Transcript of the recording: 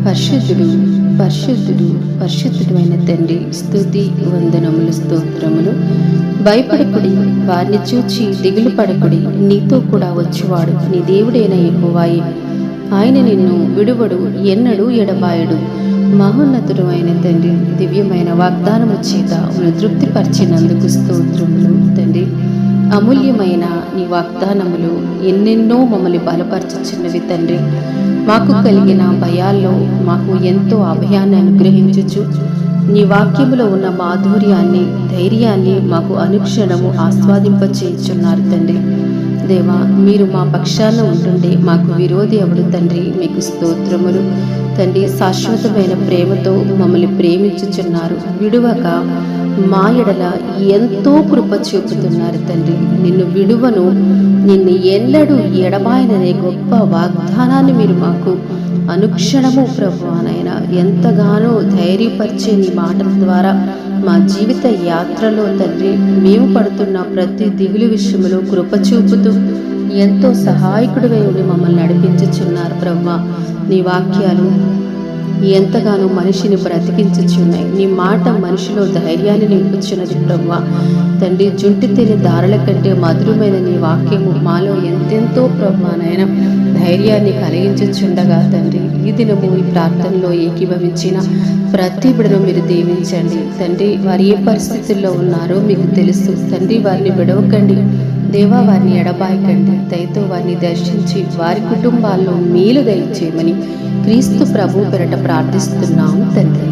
పరిశుద్ధుడు పరిశుద్ధుడు పరిశుద్ధుడు అయిన తండ్రి, స్తుతి వందనములు స్తోత్రములు. భయపడకుడి, వారిని చూచి దిగులు పడకుడి. నీతో కూడా వచ్చేవాడు నీ దేవుడైన యెహోవాయే. ఆయన నిన్ను విడువడు, ఎన్నడూ ఎడబాయడు. మహోన్నతుడు అయిన తండ్రి, దివ్యమైన వాగ్దానము చేత తృప్తిపరిచినందుకు స్తోత్రములు తండ్రి. అమూల్యమైన నీ వాగ్దానములు ఎన్నెన్నో మమ్మల్ని బలపరచుచున్నవి తండ్రి. మాకు కలిగిన భయాల్లో మాకు ఎంతో అభయాన్ని అనుగ్రహించుచు, నీ వాక్యములో ఉన్న మాధుర్యాన్ని, ధైర్యాన్ని మాకు అనుక్షణము ఆస్వాదింపచేయుచున్నారు తండ్రి. దేవా, మీరు మా పక్షాన ఉంటుండే మాకు విరోధి ఎవడు తండ్రి? మీకు స్తోత్రములు తండ్రి. శాశ్వతమైన ప్రేమతో మమ్మల్ని ప్రేమించుచున్నారు. విడువక మా ఎడల ఎంతో కృప చూపుతున్నారు తండ్రి. నిన్ను విడువను, నిన్ను ఎన్నడూ ఎడబాయననే గొప్ప వాగ్దానాన్ని మీరు మాకు అనుక్షణము ప్రభువానైనా ఎంతగానో ధైర్యపరిచే నీ మాటల ద్వారా మా జీవిత యాత్రలో తండ్రి మేము పడుతున్న ప్రతి దిగులు విషయంలో కృప చూపుతూ ఎంతో సహాయకుడివై ఉండి మమ్మల్ని నడిపించుచున్నారు ప్రభువా. నీ వాక్యాలు ఎంతగానో మనిషిని బ్రతికించుచున్నాయి. నీ మాట మనిషిలో ధైర్యాన్ని నింపుచున్నది ప్రభువా తండ్రి. జుంటి తిని దారుల కంటే మధురమైన నీ వాక్యము మాలో ఎంతెంతో ప్రభువానైన ధైర్యాన్ని కలిగించుచుండగా తండ్రి, ఈ దినము ఈ ప్రార్థనలో ఏకీభవించిన ప్రతి బిడను మీరు దీవించండి తండ్రి. వారు ఏ పరిస్థితుల్లో ఉన్నారో మీకు తెలుసు తండ్రి. వారిని విడవకండి దేవా, వారిని ఎడబాయకండి. దయతో వారిని దర్శించి వారి కుటుంబాల్లో మేలు దయచేయమని క్రీస్తు ప్రభు పేరట ప్రార్థిస్తున్నాము తండ్రి.